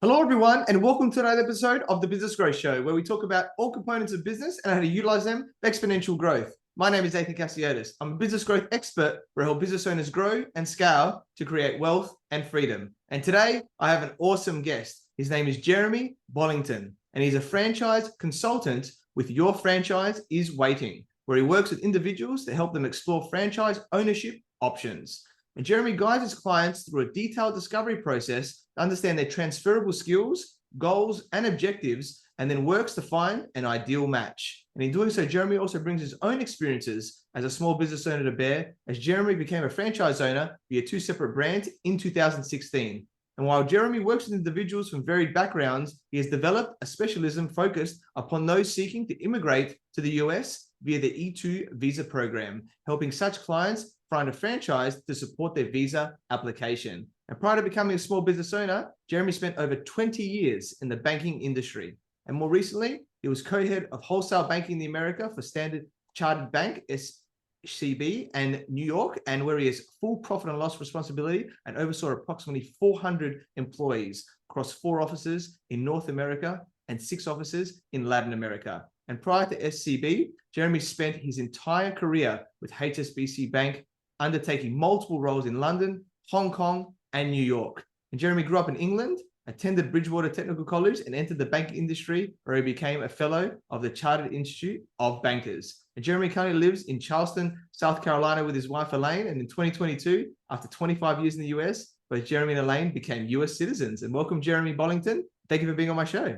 Hello, everyone, and welcome to another episode of the Business Growth Show, where we talk about all components of business and how to utilize them for exponential growth. My name is Athin Cassiotis. I'm a business growth expert where I help business owners grow and scale to create wealth and freedom. And today, I have an awesome guest. His name is Jeremy Bollington, and he's a franchise consultant with Your Franchise is Waiting, where he works with individuals to help them explore franchise ownership options. And Jeremy guides his clients through a detailed discovery process to understand their transferable skills, goals, and objectives, and then works to find an ideal match. And in doing so, Jeremy also brings his own experiences as a small business owner to bear, as Jeremy became a franchise owner via two separate brands in 2016. And while Jeremy works with individuals from varied backgrounds, he has developed a specialism focused upon those seeking to immigrate to the US via the E2 visa program, helping such clients find a franchise to support their visa application. And prior to becoming a small business owner, Jeremy spent over 20 years in the banking industry. And more recently, he was co-head of wholesale banking in the America for Standard Chartered Bank, SCB, and New York, and where he has full profit and loss responsibility and oversaw approximately 400 employees across 4 offices in North America and 6 offices in Latin America. And prior to SCB, Jeremy spent his entire career with HSBC Bank, undertaking multiple roles in London, Hong Kong, and New York. And Jeremy grew up in England, attended Bridgwater Technical College, and entered the banking industry, where he became a fellow of the Chartered Institute of Bankers. And Jeremy currently lives in Charleston, South Carolina with his wife, Elaine. And in 2022, after 25 years in the US, both Jeremy and Elaine became US citizens. And welcome, Jeremy Bollington. Thank you for being on my show.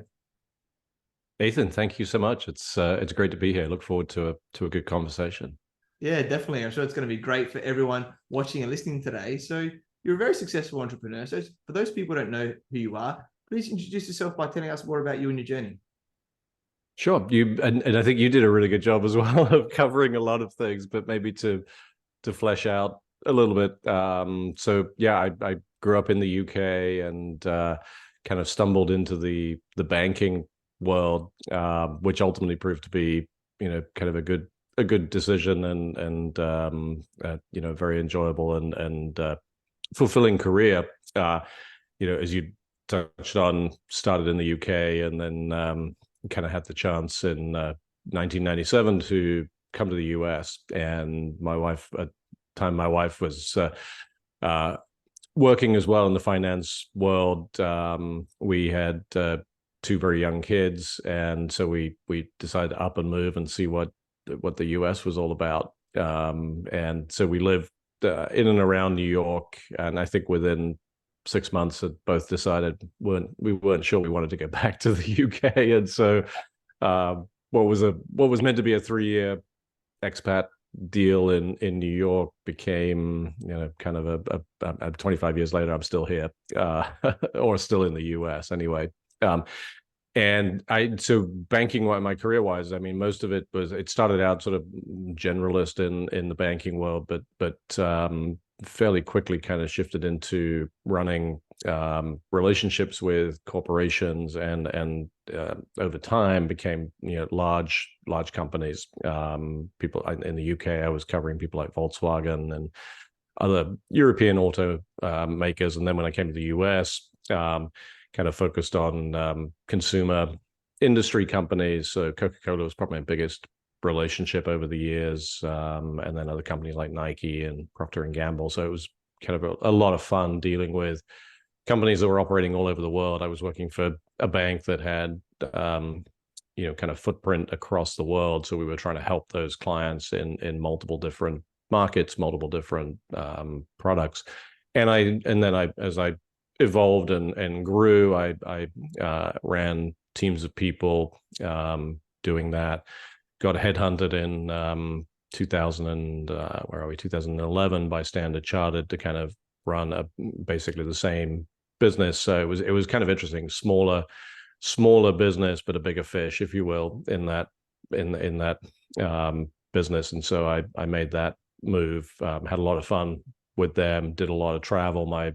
Athin, thank you so much. It's great to be here. Look forward to a good conversation. Yeah, definitely. I'm sure it's going to be great for everyone watching and listening today. So you're a very successful entrepreneur. So for those people who don't know who you are, please introduce yourself by telling us more about you and your journey. Sure. And I think you did a really good job as well of covering a lot of things, but maybe to flesh out a little bit. So yeah, I grew up in the UK and kind of stumbled into the banking world, which ultimately proved to be, kind of a good decision and very enjoyable and fulfilling career. As you touched on, started in the UK and then kind of had the chance in 1997 to come to the US. And my wife was working as well in the finance world. We had 2 very young kids, and so we decided to up and move and see what the US was all about. And so we lived in and around New York, and I think within 6 months had both decided we weren't sure we wanted to go back to the UK. And so what was meant to be a 3-year expat deal in New York became kind of a 25 years later I'm still here, or still in the US anyway. And so banking, my career wise, I mean, most of it started out sort of generalist in the banking world, but fairly quickly kind of shifted into running relationships with corporations and over time became large companies. People in the UK, I was covering people like Volkswagen and other European auto makers, and then when I came to the US, kind of focused on consumer industry companies. So Coca-Cola was probably my biggest relationship over the years, and then other companies like Nike and Procter & Gamble. So it was kind of a lot of fun dealing with companies that were operating all over the world. I was working for a bank that had kind of footprint across the world. So we were trying to help those clients in multiple different markets, multiple different products. And then as I evolved and grew, I ran teams of people doing that. Got headhunted in 2011 by Standard Chartered to kind of run basically the same business. So it was kind of interesting, smaller business, but a bigger fish, if you will, in that business. And so I made that move. Had a lot of fun with them, did a lot of travel. My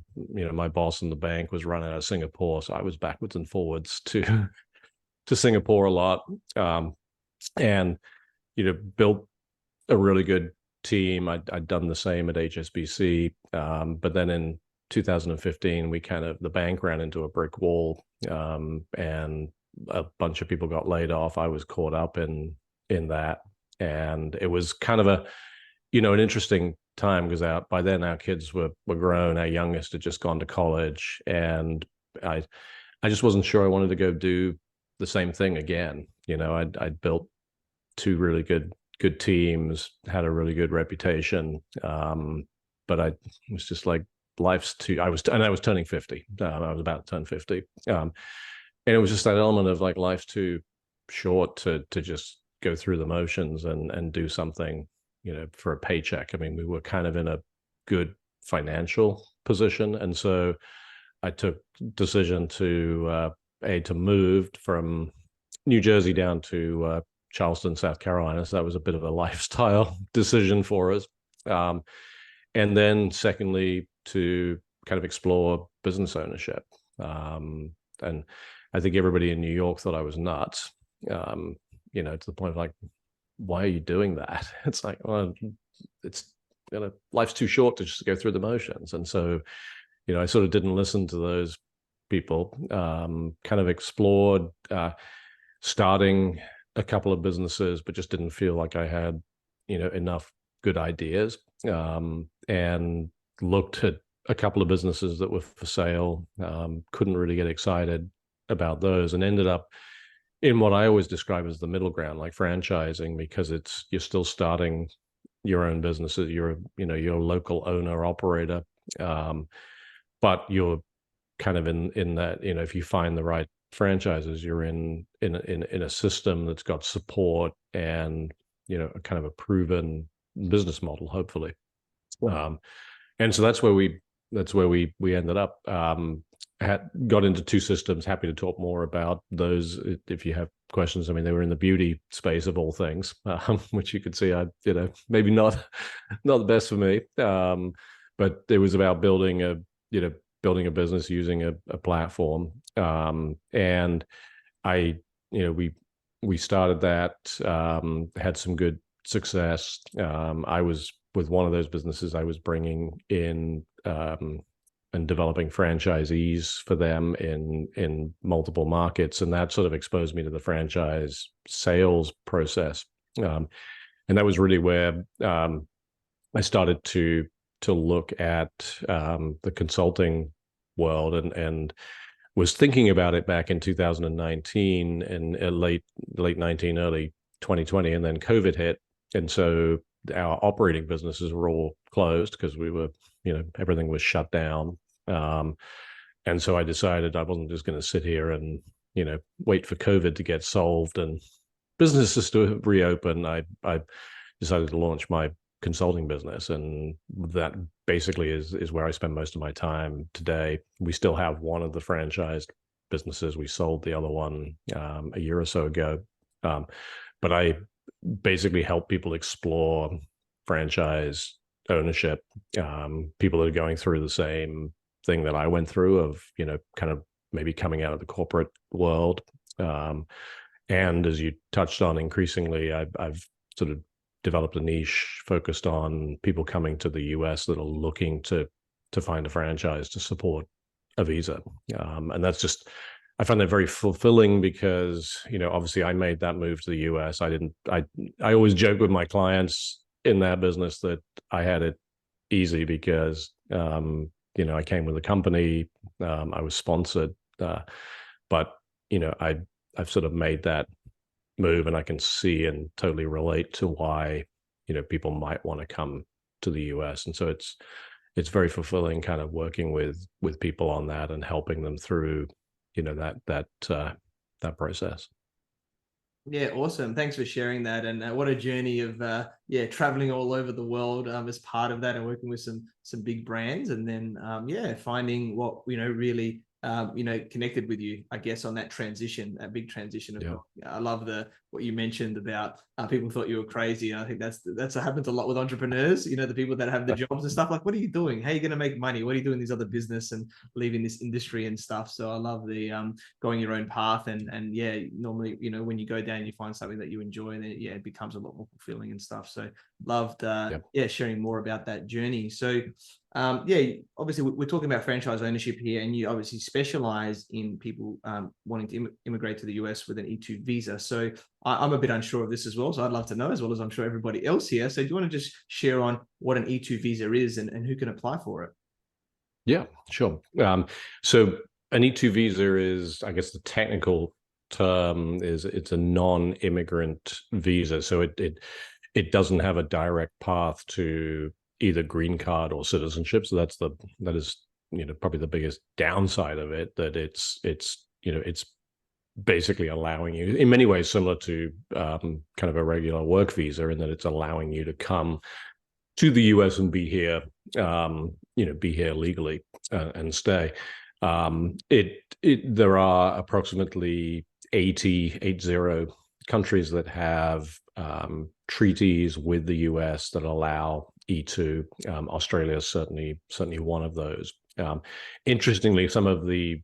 boss in the bank was running out of Singapore, so I was backwards and forwards to Singapore a lot, and built a really good team. I'd done the same at HSBC, but then in 2015, the bank ran into a brick wall, and a bunch of people got laid off. I was caught up in that, and it was kind of an interesting time, because by then our kids were grown. Our youngest had just gone to college, and I just wasn't sure I wanted to go do the same thing again. I'd built two really good teams, had a really good reputation, but I was just like, life's too. I was turning 50. I was about to turn 50, and it was just that element of like, life's too short to just go through the motions and do something, for a paycheck. I mean, we were kind of in a good financial position, and so I took decision to move from New Jersey down to Charleston, South Carolina. So that was a bit of a lifestyle decision for us. And then secondly, to kind of explore business ownership. And I think everybody in New York thought I was nuts, to the point of like, why are you doing that? It's like, well, it's, life's too short to just go through the motions. And so, I sort of didn't listen to those people, kind of explored starting a couple of businesses, but just didn't feel like I had, enough good ideas, and looked at a couple of businesses that were for sale, couldn't really get excited about those, and ended up in what I always describe as the middle ground, like franchising, because you're still starting your own businesses. You're a local owner operator, but you're kind of in that, if you find the right franchises, you're in a system that's got support and, kind of a proven business model, hopefully. And so that's where we ended up. Got into two systems. Happy to talk more about those if you have questions. I mean, they were in the beauty space of all things, which you could see, maybe not the best for me. But it was about building a business using a platform. And we started that, had some good success. I was with one of those businesses. I was bringing in and developing franchisees for them in multiple markets, and that sort of exposed me to the franchise sales process. And that was really where I started to look at the consulting world, and was thinking about it back in 2019 and late 19, early 2020, and then COVID hit, and so our operating businesses were all closed because we were, everything was shut down. And so I decided I wasn't just going to sit here and, wait for COVID to get solved and businesses to reopen. I decided to launch my consulting business, and that basically is where I spend most of my time today. We still have one of the franchised businesses. We sold the other one a year or so ago, but I basically help people explore franchise ownership, people that are going through the same thing that I went through of, kind of maybe coming out of the corporate world. And as you touched on, increasingly, I've sort of developed a niche focused on people coming to the US that are looking to find a franchise to support a visa. And that's just, I found that very fulfilling because, obviously I made that move to the US. I always joke with my clients in that business that I had it easy because, I came with a company, I was sponsored, but, I've sort of made that move, and I can see and totally relate to why, people might want to come to the US. And so it's very fulfilling kind of working with people on that and helping them through, that process. Yeah, awesome. Thanks for sharing that. And what a journey of traveling all over the world as part of that, and working with some big brands, and then finding what really connected with you, I guess, on that transition, that big transition. I love the what you mentioned about people thought you were crazy. And I think that's what happens a lot with entrepreneurs. You know, the people that have the jobs and stuff. Like, what are you doing? How are you going to make money? What are you doing this other business and leaving this industry and stuff? So I love the going your own path and yeah, normally, you know, when you go down, you find something that you enjoy, and it becomes a lot more fulfilling and stuff. So loved sharing more about that journey. So obviously we're talking about franchise ownership here, and you obviously specialize in people wanting to immigrate to the US with an E2 visa. So I'm a bit unsure of this as well, so I'd love to know, as well as I'm sure everybody else here. So do you want to just share on what an E2 visa is and who can apply for it? Yeah, sure. So an E2 visa is, I guess the technical term is, it's a non-immigrant visa. So it doesn't have a direct path to either green card or citizenship. So that is probably the biggest downside of it, that it's basically allowing you, in many ways similar to kind of a regular work visa, in that it's allowing you to come to the US and be here legally and stay. There are approximately 80 countries that have treaties with the US that allow E2. Australia is certainly one of those. Interestingly, some of the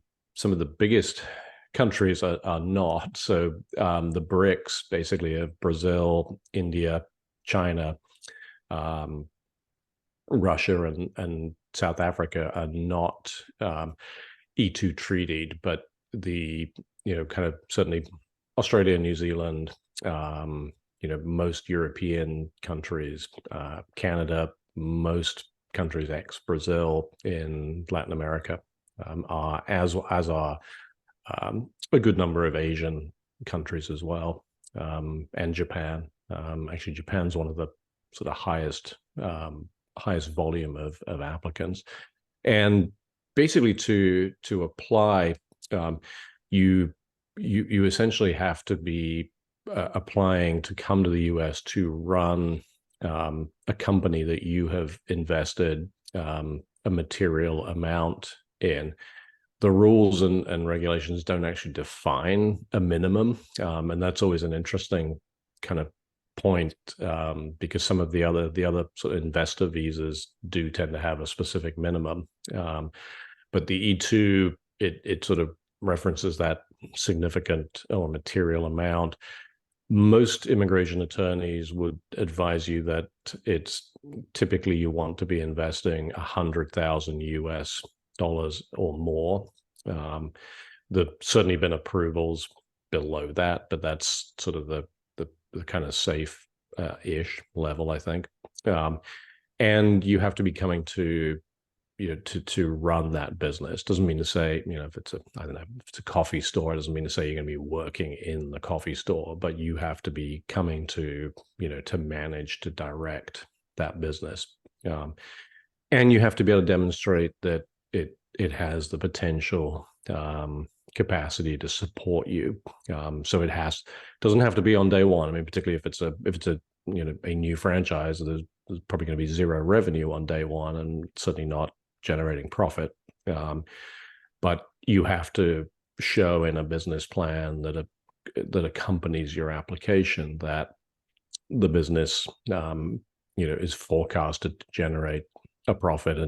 biggest countries are not. So the BRICS, basically, of Brazil, India, China, Russia, and South Africa are not E2 treated, but the kind of certainly Australia, New Zealand, most European countries, Canada, most countries ex-Brazil in Latin America, are as are a good number of Asian countries as well, and Japan. Actually, Japan's one of the sort of highest volume of applicants. And basically, to apply, you essentially have to be applying to come to the US to run a company that you have invested a material amount in. The rules and regulations don't actually define a minimum, and that's always an interesting kind of point, because some of the other sort of investor visas do tend to have a specific minimum, but the E2, it sort of references that significant or material amount. Most immigration attorneys would advise you that it's typically you want to be investing $100,000 US or more. There've certainly been approvals below that, but that's sort of the kind of safe ish level, I think. And you have to be coming to to run that business. Doesn't mean to say, if it's a coffee store, it doesn't mean to say you're going to be working in the coffee store, but you have to be coming to, to manage, to direct that business. And you have to be able to demonstrate that it has the potential capacity to support you. So it doesn't have to be on day one. I mean, particularly if it's a new franchise, there's probably going to be zero revenue on day one, and certainly not generating profit. But you have to show in a business plan that accompanies your application that the business is forecasted to generate a profit.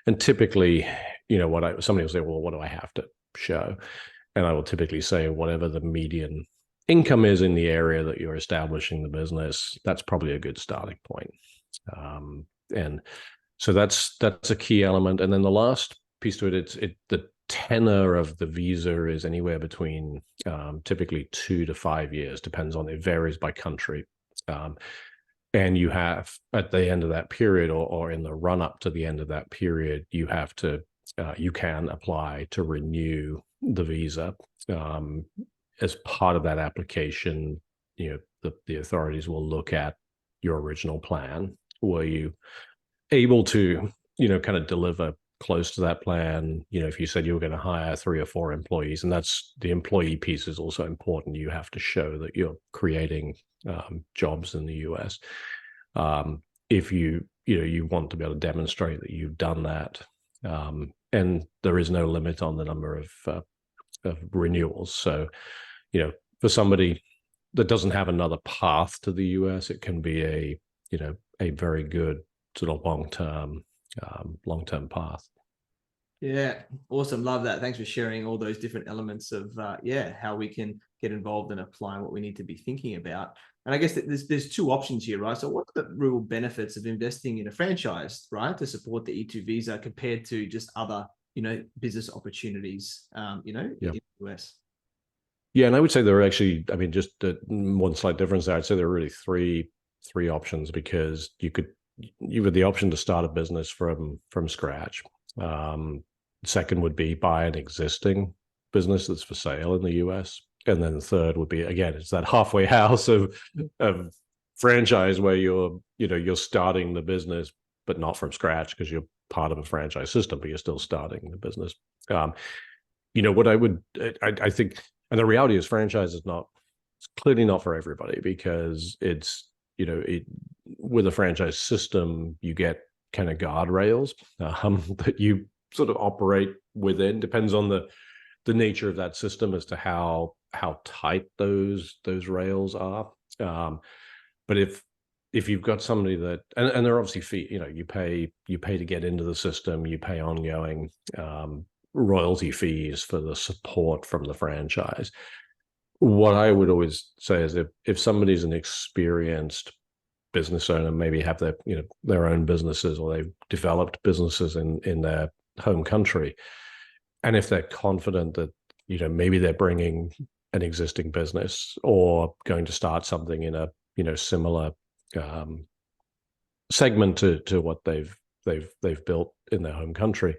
And typically, somebody will say, well, what do I have to show? And I will typically say, whatever the median income is in the area that you're establishing the business, that's probably a good starting point. And so that's a key element. And then the last piece to it, the tenor of the visa is anywhere between typically 2 to 5 years, it varies by country. And you have, at the end of that period, or in the run up to the end of that period, you can apply to renew the visa. As part of that application, the authorities will look at your original plan. Were you able to, kind of deliver close to that plan? If you said you were going to hire 3 or 4 employees, and that's the employee piece is also important. You have to show that you're creating jobs in the US. If you want to be able to demonstrate that you've done that, and there is no limit on the number of renewals. So, for somebody that doesn't have another path to the US, it can be a very good sort of long-term path. Yeah, awesome. Love that. Thanks for sharing all those different elements of how we can get involved in applying what we need to be thinking about. And I guess that there's two options here, right? So what are the real benefits of investing in a franchise, right, to support the E2 visa compared to just other, business opportunities, in the US? Yeah, and I would say there are actually, I mean, just one slight difference there. I'd say there are really three options, because you have the option to start a business from scratch. Second would be buy an existing business that's for sale in the US. And then the third would be, again, it's that halfway house of franchise where you're starting the business, but not from scratch because you're part of a franchise system, but you're still starting the business. What I think, and the reality is franchise is it's clearly not for everybody, because it's, with a franchise system, you get kind of guardrails that you sort of operate within. Depends on the nature of that system as to how tight those rails are. But if you've got somebody that, and there are obviously fees, you pay to get into the system, you pay ongoing royalty fees for the support from the franchise. What I would always say is if somebody's an experienced business owner, maybe have their own businesses, or they've developed businesses in their home country, and if they're confident that maybe they're bringing an existing business or going to start something in a similar segment to what they've built in their home country,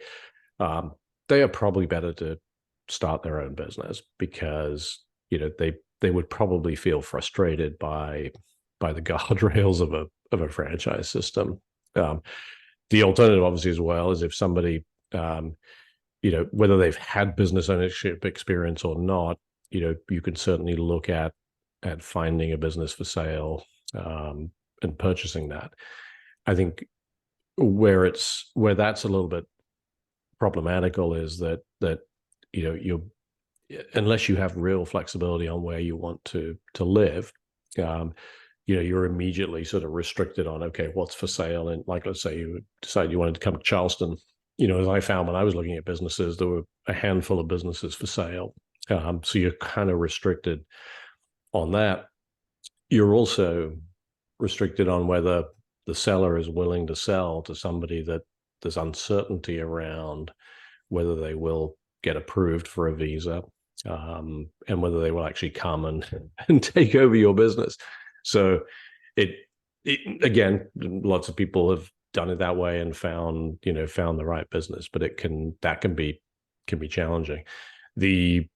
they are probably better to start their own business, because they would probably feel frustrated by the guardrails of a franchise system. The alternative, obviously, as well, is if somebody, whether they've had business ownership experience or not, you can certainly look at finding a business for sale and purchasing that. I think where that's a little bit problematical is that unless you have real flexibility on where you want to live, you're immediately sort of restricted on, okay, what's for sale. And like, let's say you decide you wanted to come to Charleston, as I found when I was looking at businesses, there were a handful of businesses for sale. So you're kind of restricted on that. You're also restricted on whether the seller is willing to sell to somebody that there's uncertainty around whether they will get approved for a visa, and whether they will actually come and take over your business. So it again, lots of people have done it that way and found the right business, but that can be challenging. The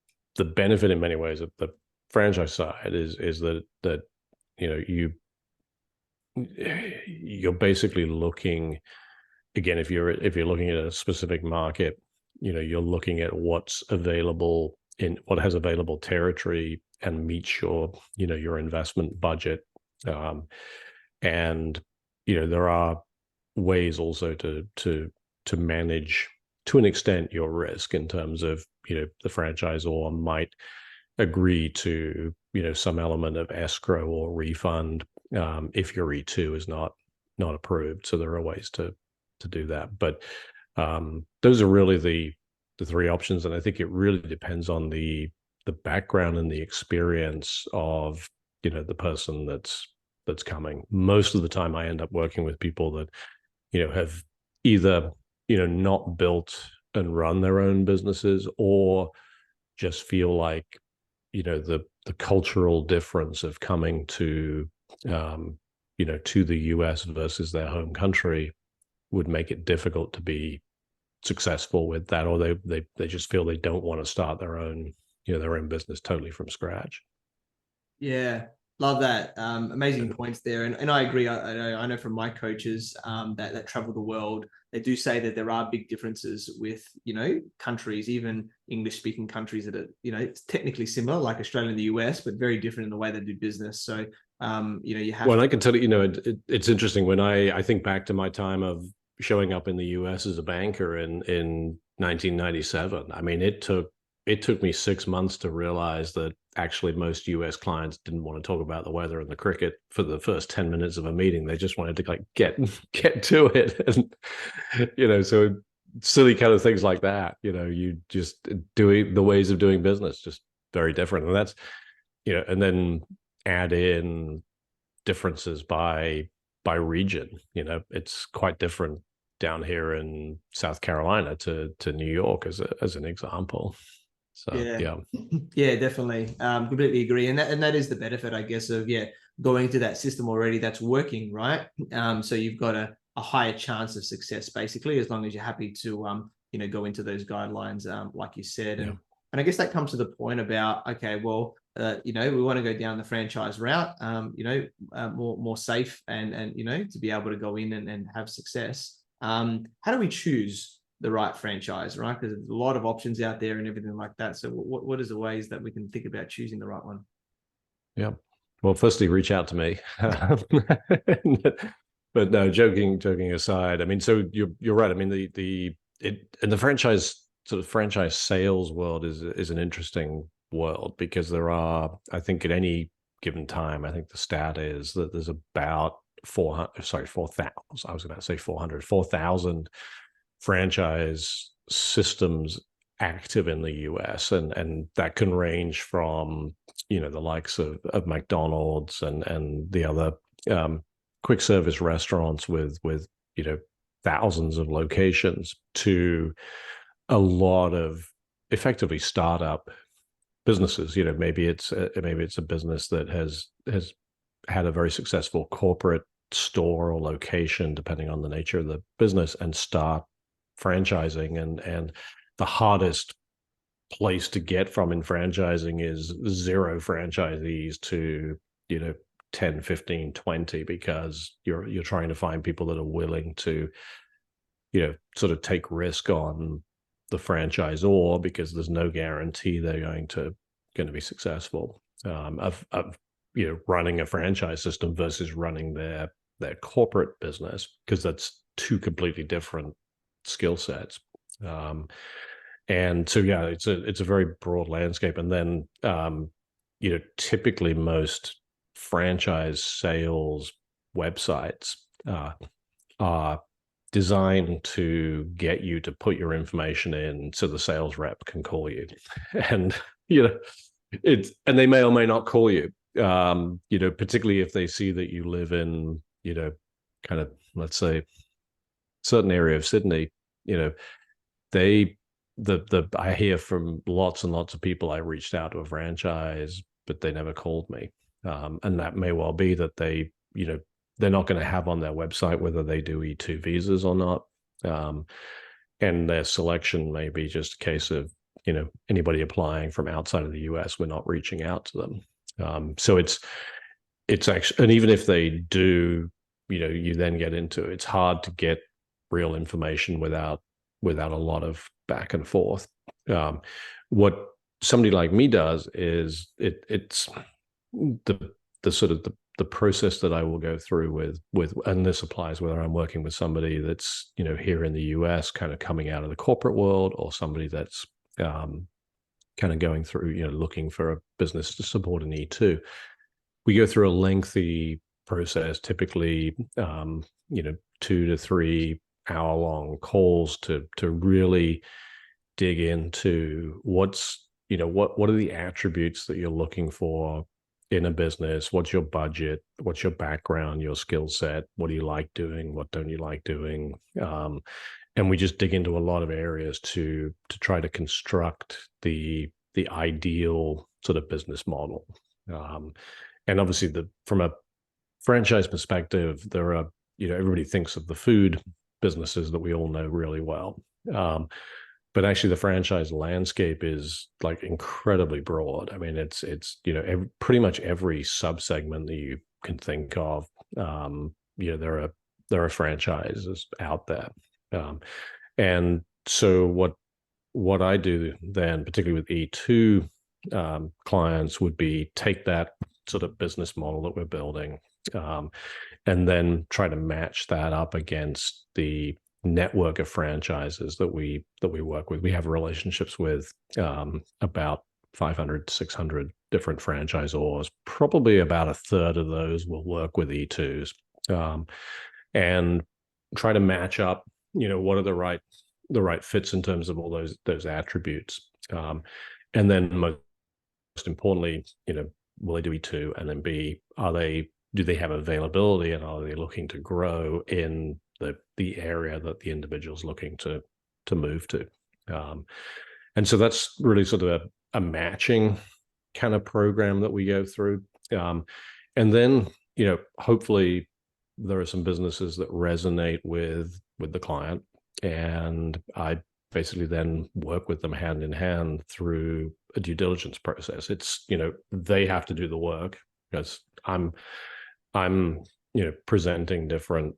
benefit in many ways of the franchise side is that you're basically looking, again, if you're looking at a specific market, you're looking at what's available in what has available territory and meets your investment budget. And there are ways also to manage to an extent your risk, in terms of the franchisor might agree to some element of escrow or refund if your E2 is not approved. So there are ways to do that, but those are really the three options, and I think it really depends on the background and the experience of the person that's coming. Most of the time I end up working with people that have either not built and run their own businesses, or just feel like the cultural difference of coming to to the US versus their home country would make it difficult to be successful with that, or they just feel they don't want to start their own business totally from scratch. Yeah, love that. Amazing points there, and I agree. I know from my coaches that travel the world, they do say that there are big differences with countries, even English speaking countries that are it's technically similar, like Australia and the US, but very different in the way they do business. So you have. Well, I can tell you, it's interesting when I think back to my time of showing up in the US as a banker in 1997. I mean, it took me 6 months to realize that actually most US clients didn't want to talk about the weather and the cricket for the first 10 minutes of a meeting. They just wanted to like get to it. And, so silly kind of things like that, you just doing the ways of doing business, just very different. And that's, and then add in differences by region. It's quite different down here in South Carolina to New York as an example. So yeah, definitely. Completely agree. And that is the benefit, I guess, of going to that system already that's working, right? So you've got a higher chance of success, basically, as long as you're happy to go into those guidelines, like you said. And I guess that comes to the point about, okay, well, we want to go down the franchise route, more safe and to be able to go in and have success. How do we choose the right franchise, right? Because there's a lot of options out there and everything like that. So what is the ways that we can think about choosing the right one? Yeah. Well, firstly, reach out to me. But no, joking aside, I mean, so you're right. I mean, the franchise sales world is an interesting world, because there are, I think, at any given time, I think the stat is that there's about 4,000 franchise systems active in the US, and that can range from the likes of McDonald's and the other quick service restaurants with thousands of locations, to a lot of effectively startup businesses. Maybe it's a business that has had a very successful corporate store or location, depending on the nature of the business, and start franchising. And the hardest place to get from in franchising is 0 franchisees to 10, 15, 20, because you're trying to find people that are willing to sort of take risk on the franchisor, because there's no guarantee they're going to be successful of running a franchise system versus running their corporate business, because that's 2 completely different skill sets. And so it's a very broad landscape. And then typically most franchise sales websites are designed to get you to put your information in so the sales rep can call you. And and they may or may not call you, particularly if they see that you live in kind of, let's say, certain area of Sydney. I hear from lots and lots of people, I reached out to a franchise, but they never called me. And that may well be that they're not going to have on their website whether they do E2 visas or not. And their selection may be just a case of, anybody applying from outside of the US, we're not reaching out to them. So it's actually, and even if they do, you then get into, it's hard to get real information without a lot of back and forth. What somebody like me does is it's the sort of the process that I will go through with, and this applies whether I'm working with somebody that's, here in the US, kind of coming out of the corporate world, or somebody that's kind of going through, looking for a business to support an E2. We go through a lengthy process, typically, 2 to 3 hour-long calls to really dig into what's, what are the attributes that you're looking for in a business, what's your budget, what's your background, your skill set, what do you like doing, what don't you like doing, and we just dig into a lot of areas to try to construct the ideal sort of business model. And obviously, from a franchise perspective, there are, everybody thinks of the food businesses that we all know really well. But actually, the franchise landscape is like incredibly broad. I mean, it's pretty much every subsegment that you can think of. There are franchises out there, and so what I do then, particularly with E2 clients, would be take that sort of business model that we're building, and then try to match that up against the network of franchises that we work with. We have relationships with about 500, 600 different franchisors. Probably about a third of those will work with E2s, and try to match up, what are the right fits in terms of all those attributes. And then most importantly, will they do E2? And then B, do they have availability, and are they looking to grow in the area that the individual's looking to move to? And so that's really sort of a matching kind of program that we go through. And then, hopefully there are some businesses that resonate with the client, and I basically then work with them hand in hand through a due diligence process. It's, they have to do the work, because I'm presenting different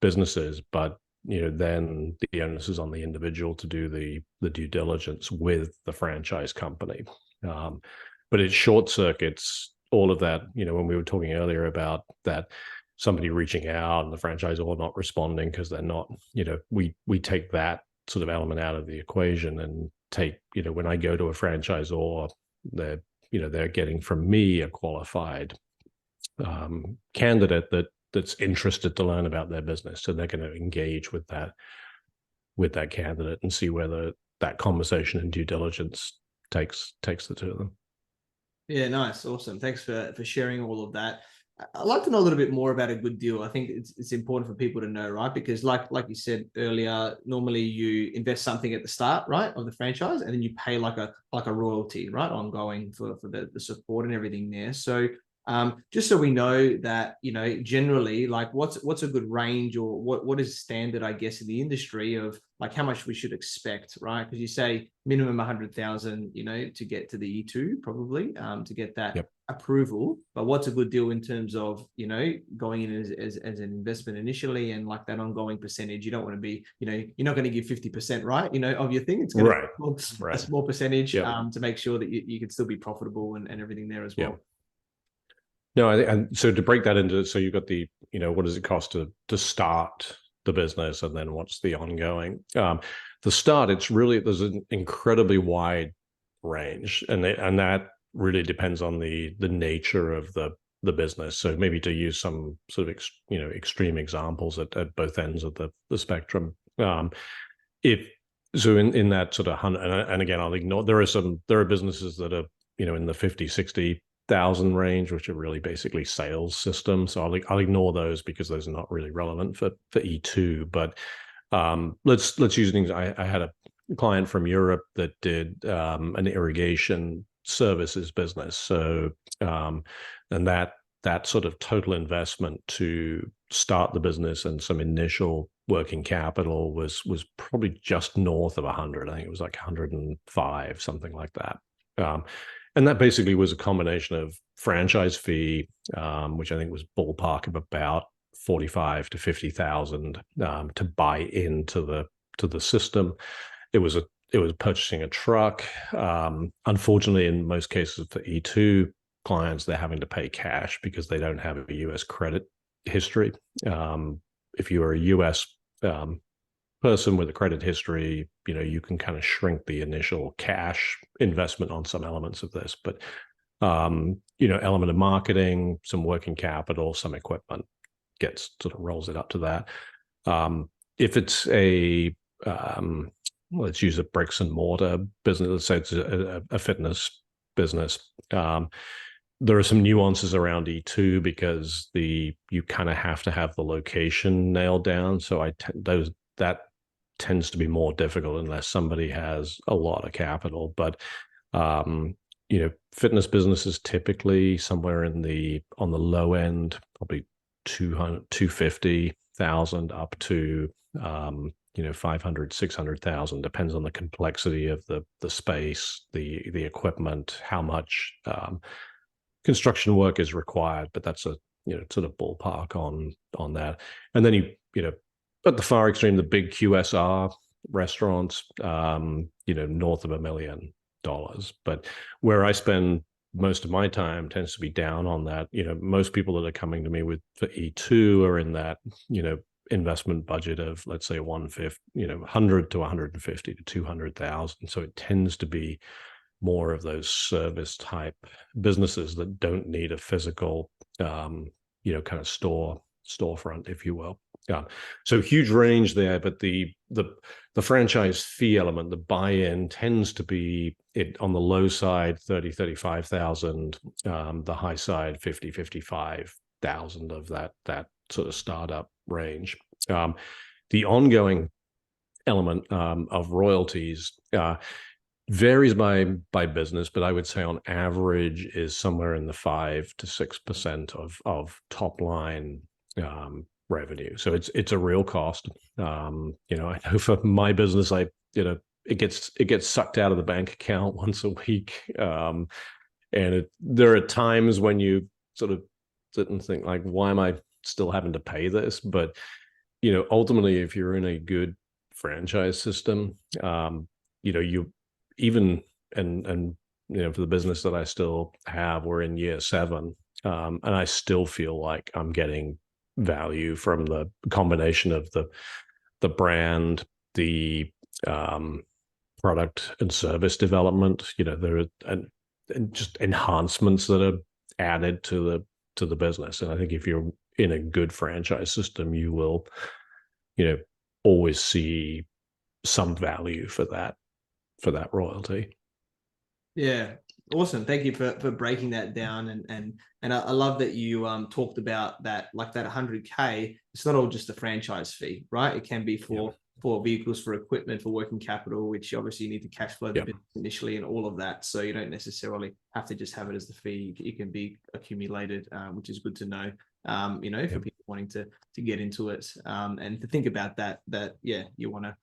businesses, but then the onus is on the individual to do the due diligence with the franchise company. But it short circuits all of that. When we were talking earlier about that, somebody reaching out and the franchisor not responding because they're not, we take that sort of element out of the equation and take, when I go to a franchisor, they're getting from me a qualified candidate that's interested to learn about their business. So they're going to engage with that candidate and see whether that conversation and due diligence takes the two of them. Yeah, nice. Awesome. Thanks for sharing all of that. I'd like to know a little bit more about a good deal. I think it's important for people to know, right? Because like you said earlier, normally you invest something at the start, right, of the franchise, and then you pay like a royalty, right, ongoing for the support and everything there. So just so we know that, generally, like what's a good range, or what is standard, I guess, in the industry of like how much we should expect, right? Because you say minimum 100,000, to get to the E2, probably, to get that approval. But what's a good deal in terms of, going in as an investment initially, and like that ongoing percentage? You don't want to be, you're not going to give 50%, right? Of your thing. It's going to be a small percentage to make sure that you can still be profitable and everything there as well. Yep. No, and so to break that into, so you've got the, what does it cost to start the business, and then what's the ongoing? The start, there's an incredibly wide range, and that really depends on the nature of the business. So maybe to use some sort of extreme examples at both ends of the spectrum. So in that sort of 100, and again, I'll ignore, there are businesses that are in the 50, 60,000 range, which are really basically sales systems. So I'll ignore those because those are not really relevant for E2. But let's use things. I had a client from Europe that did an irrigation services business. So and that sort of total investment to start the business and some initial working capital was probably just north of 100. I think it was like 105, something like that. And that basically was a combination of franchise fee, which I think was ballpark of about 45 to 50,000 to buy into the system. It was purchasing a truck. Unfortunately, in most cases for E2 clients, they're having to pay cash because they don't have a US credit history. If you are a US person with a credit history, you can kind of shrink the initial cash investment on some elements of this, but element of marketing, some working capital, some equipment sort of rolls it up to that. If it's let's use a bricks and mortar business, let's say it's a fitness business. There are some nuances around E2 because you kind of have to have the location nailed down. So that tends to be more difficult unless somebody has a lot of capital. But fitness businesses typically somewhere on the low end, probably 250,000 up to 500, 600,000, depends on the complexity of the space, the equipment, how much construction work is required. But that's a sort of ballpark on that. And then at the far extreme, the big QSR restaurants, north of $1 million. But where I spend most of my time tends to be down on that. Most people that are coming to me for E2 are in that, investment budget of, let's say 100 to 150 to 200,000. So it tends to be more of those service type businesses that don't need a physical, kind of storefront, if you will. Yeah. So huge range there, but the franchise fee element, the buy-in tends to be on the low side, 30, 35,000, the high side, 50, 55,000 of that sort of startup range. The ongoing element of royalties varies by business, but I would say on average is somewhere in the 5 to 6% of top line revenue. So it's a real cost. I know for my business, it gets sucked out of the bank account once a week, and there are times when you sort of sit and think like, why am I still having to pay this? But ultimately, if you're in a good franchise system, you even and for the business that I still have, we're in year 7, and I still feel like I'm getting value from the combination of the brand, the product and service development. There are and just enhancements that are added to the business. And I think if you're in a good franchise system, you will always see some value for that royalty. Yeah, awesome. Thank you for breaking that down, and I love that you talked about that, like that 100K. It's not all just a franchise fee, right? It can be for vehicles, for equipment, for working capital, which obviously you need to cash flow the business initially, and all of that. So you don't necessarily have to just have it as the fee. It can be accumulated, which is good to know. For people wanting to get into it, and to think about that you want to,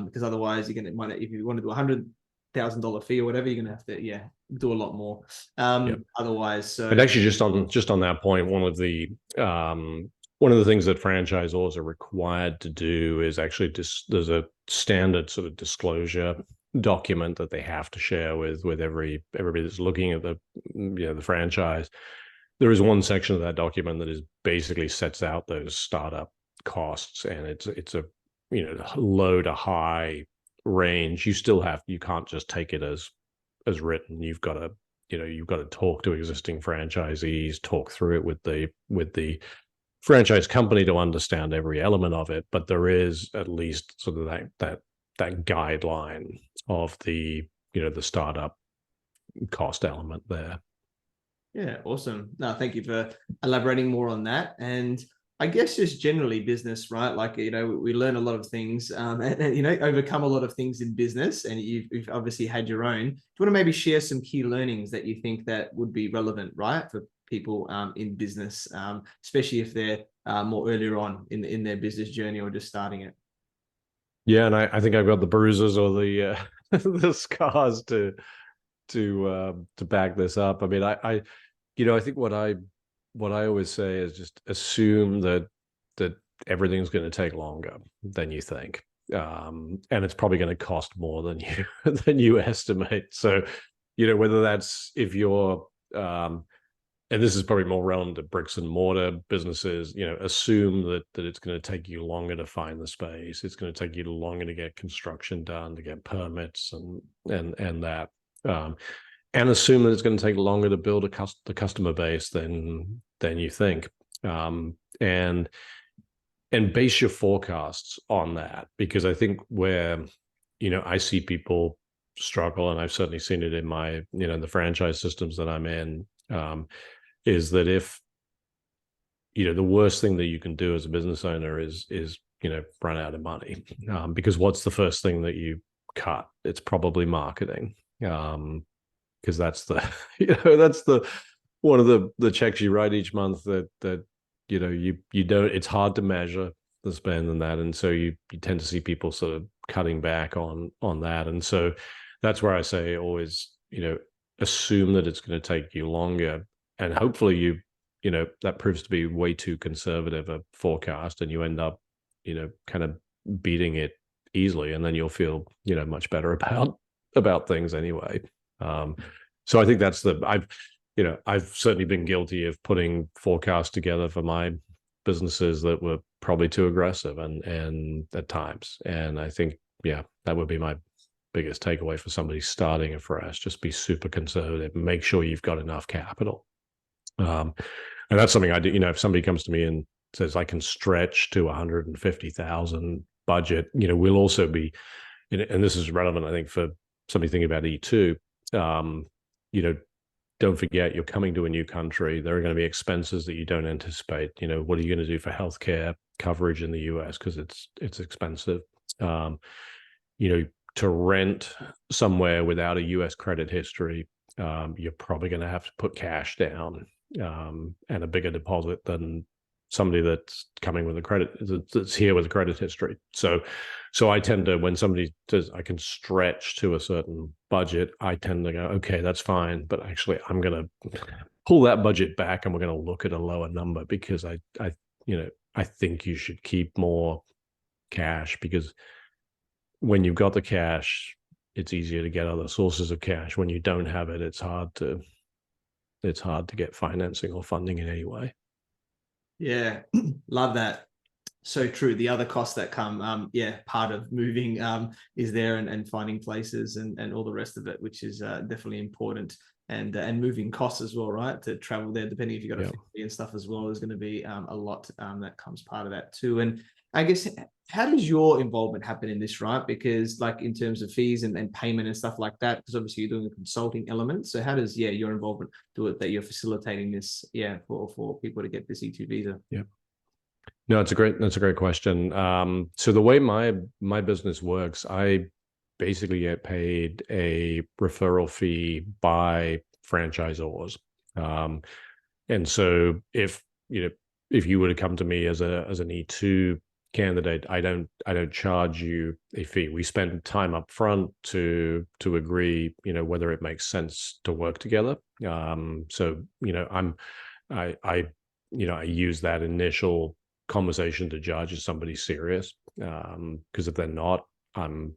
because otherwise you're going to, if you want to do $100,000 fee or whatever, you're going to have to do a lot more. Otherwise, so. And actually, just on that point, one of the things that franchisors are required to do is actually there's a standard sort of disclosure document that they have to share with everybody that's looking at the franchise. There is one section of that document that is basically sets out those startup costs, and it's a low to high range. You can't just take it as written. You've got to talk to existing franchisees, talk through it with the franchise company to understand every element of it. But there is at least sort of that guideline of the startup cost element there. Yeah, awesome. No, thank you for elaborating more on that. And I guess just generally business, right? Like, we learn a lot of things, and overcome a lot of things in business, and you've obviously had your own. Do you want to maybe share some key learnings that you think that would be relevant, right, for people in business, especially if they're more earlier on in their business journey or just starting it? Yeah, and I think I've got the bruises or the the scars to back this up. I mean, I think what I always say is just assume that everything's going to take longer than you think, and it's probably going to cost more than you estimate. So, whether that's if you're and this is probably more relevant to bricks and mortar businesses, assume that it's going to take you longer to find the space. It's going to take you longer to get construction done, to get permits and that. And assume that it's going to take longer to build the customer base than you think, and base your forecasts on that, because I think where I see people struggle, and I've certainly seen it in my the franchise systems that I'm in, is that if the worst thing that you can do as a business owner is run out of money, because what's the first thing that you cut? It's probably marketing. Because that's the one of the checks you write each month that you don't. It's hard to measure the spend and that, and so you tend to see people sort of cutting back on that, and so that's where I say always assume that it's going to take you longer, and hopefully that proves to be way too conservative a forecast, and you end up kind of beating it easily, and then you'll feel much better about things anyway. So I think that's I've certainly been guilty of putting forecasts together for my businesses that were probably too aggressive and at times. And I think, that would be my biggest takeaway for somebody starting afresh. Just be super conservative. Make sure you've got enough capital. And that's something I do. If somebody comes to me and says I can stretch to 150,000 budget, we'll also be, and this is relevant, I think, for somebody thinking about E2. Don't forget you're coming to a new country. There are going to be expenses that you don't anticipate. What are you going to do for healthcare coverage in the US? Because it's expensive. To rent somewhere without a US credit history, you're probably going to have to put cash down and a bigger deposit than somebody that's coming with a credit, that's here with a credit history. So I tend to, when somebody says I can stretch to a certain budget, I tend to go, okay, that's fine, but actually I'm going to pull that budget back and we're going to look at a lower number, because I think you should keep more cash, because when you've got the cash, it's easier to get other sources of cash. When you don't have it, it's hard to get financing or funding in any way. Yeah, love that. So true. The other costs that come, part of moving is there, and finding places and all the rest of it, which is definitely important. And moving costs as well, right? To travel there, depending if you've got a family and stuff as well, there's going to be a lot that comes part of that too. And I guess, how does your involvement happen in this, right? Because like in terms of fees and payment and stuff like that, because obviously you're doing a consulting element. So how does your involvement do it, that you're facilitating this, for people to get this E2 visa? Yeah. No, that's a great question. So the way my business works, I basically get paid a referral fee by franchisors. And so if you were to come to me as an E2 candidate, I don't charge you a fee. We spend time up front to agree, whether it makes sense to work together. So I use that initial conversation to judge if somebody's serious. Because if they're not, I'm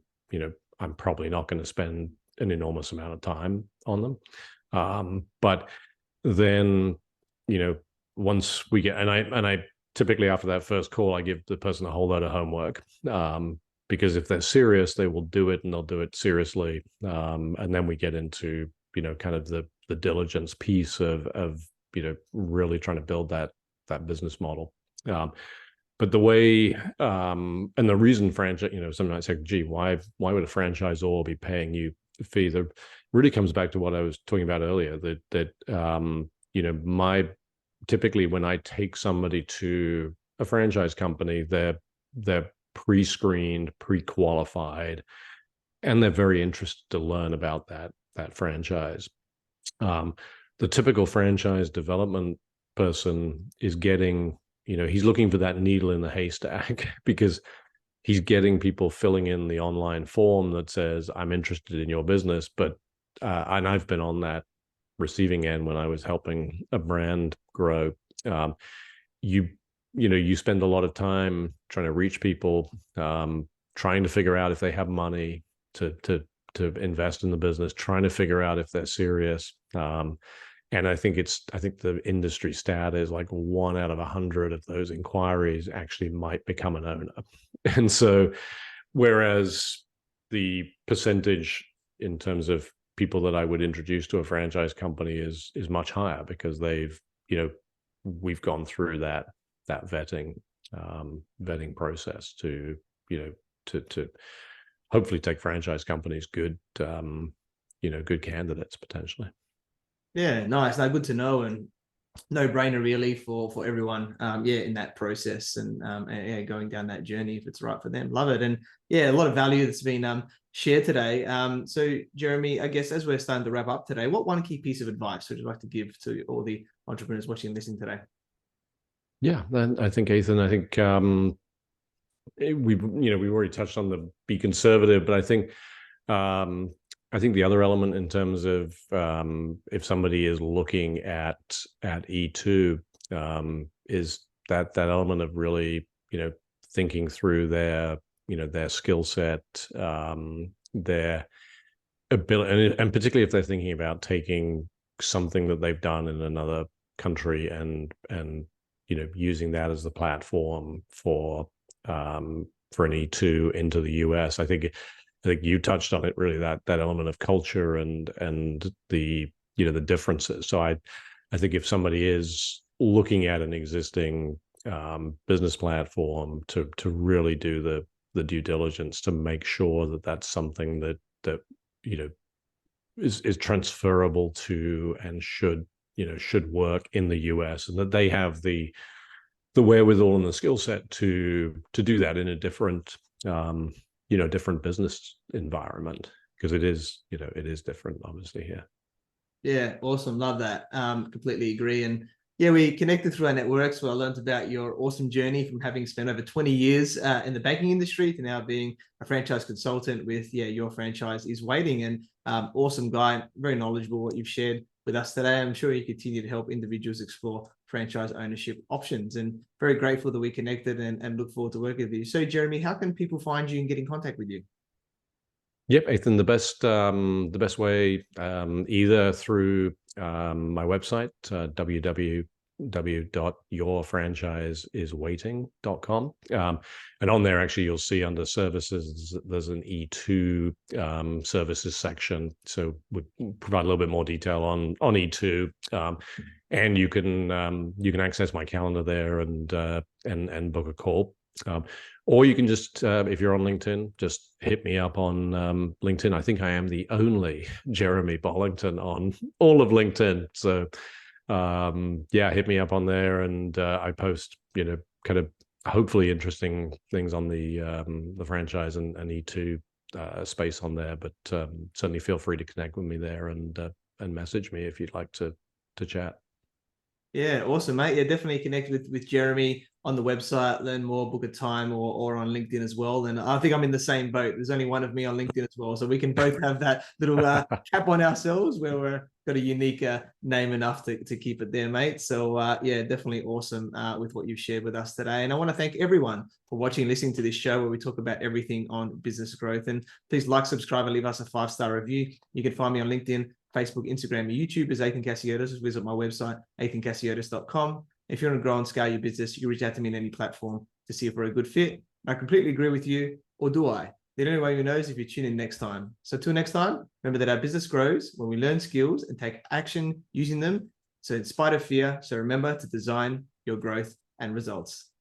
probably not going to spend an enormous amount of time on them. But then, once we get, and I typically after that first call, I give the person a whole load of homework, because if they're serious, they will do it, and they'll do it seriously. And then we get into, kind of the diligence piece of really trying to build that business model. But the way, and the reason franchise, some might say, gee, why would a franchisor be paying you a fee? That really comes back to what I was talking about earlier, that typically when I take somebody to a franchise company, they're pre-screened, pre-qualified, and they're very interested to learn about that franchise. The typical franchise development person is getting, he's looking for that needle in the haystack, because he's getting people filling in the online form that says, I'm interested in your business. But, and I've been on that receiving end when I was helping a brand grow. You spend a lot of time trying to reach people, trying to figure out if they have money to invest in the business, trying to figure out if they're serious. And I think the industry stat is like 1 out of 100 of those inquiries actually might become an owner. And so, whereas the percentage in terms of people that I would introduce to a franchise company is much higher, because we've gone through that vetting process to hopefully take franchise companies good candidates potentially. Yeah, nice. No, good to know, and no brainer really for everyone. In that process and going down that journey if it's right for them. Love it. And a lot of value that's been shared today. So Jeremy, I guess as we're starting to wrap up today, what one key piece of advice would you like to give to all the entrepreneurs watching and listening today? Yeah, I think Athin, we've already touched on the be conservative, but I think the other element in terms of if somebody is looking at E2 is that element of really thinking through their skill set, their ability, and particularly if they're thinking about taking something that they've done in another country and using that as the platform for an E2 into the US. I think think you touched on it really, that element of culture and the the differences. So I think if somebody is looking at an existing business platform, to really do the due diligence to make sure that that's something that is transferable to and should work in the US, and that they have the wherewithal and the skill set to do that in a different different business environment, because it is different obviously here. Yeah, awesome. Love that. Completely agree. And yeah, we connected through our networks where I learned about your awesome journey from having spent over 20 years in the banking industry to now being a franchise consultant with, Your Franchise is Waiting. And awesome guy, very knowledgeable what you've shared with us today. I'm sure you continue to help individuals explore franchise ownership options, and very grateful that we connected and look forward to working with you. So Jeremy, how can people find you and get in contact with you? Yep, Athin, the best way, either through my website, www.yourfranchiseiswaiting.com. And on there, actually, you'll see under services, there's an E2 services section. So we provide a little bit more detail on E2. And you can access my calendar there and book a call. Or you can just, if you're on LinkedIn, just hit me up on LinkedIn. I think I am the only Jeremy Bollington on all of LinkedIn. So hit me up on there, and I post, kind of hopefully interesting things on the franchise and E2 space on there. But certainly feel free to connect with me there and message me if you'd like to chat. Yeah, awesome, mate. Yeah, definitely connect with Jeremy on the website, learn more, book a time, or on LinkedIn as well. And I think I'm in the same boat. There's only one of me on LinkedIn as well. So we can both have that little cap on ourselves where we're got a unique name enough to keep it there, mate. So definitely awesome with what you've shared with us today. And I want to thank everyone for watching and listening to this show where we talk about everything on business growth. And please like, subscribe, and leave us a 5-star review. You can find me on LinkedIn, Facebook, Instagram, and YouTube as Athin Cassiotis. Visit my website, athincassiotis.com. If you want to grow and scale your business, you can reach out to me on any platform to see if we're a good fit. I completely agree with you, or do I? The only way you know is if you tune in next time. So till next time, remember that our business grows when we learn skills and take action using them. So in spite of fear, so remember to design your growth and results.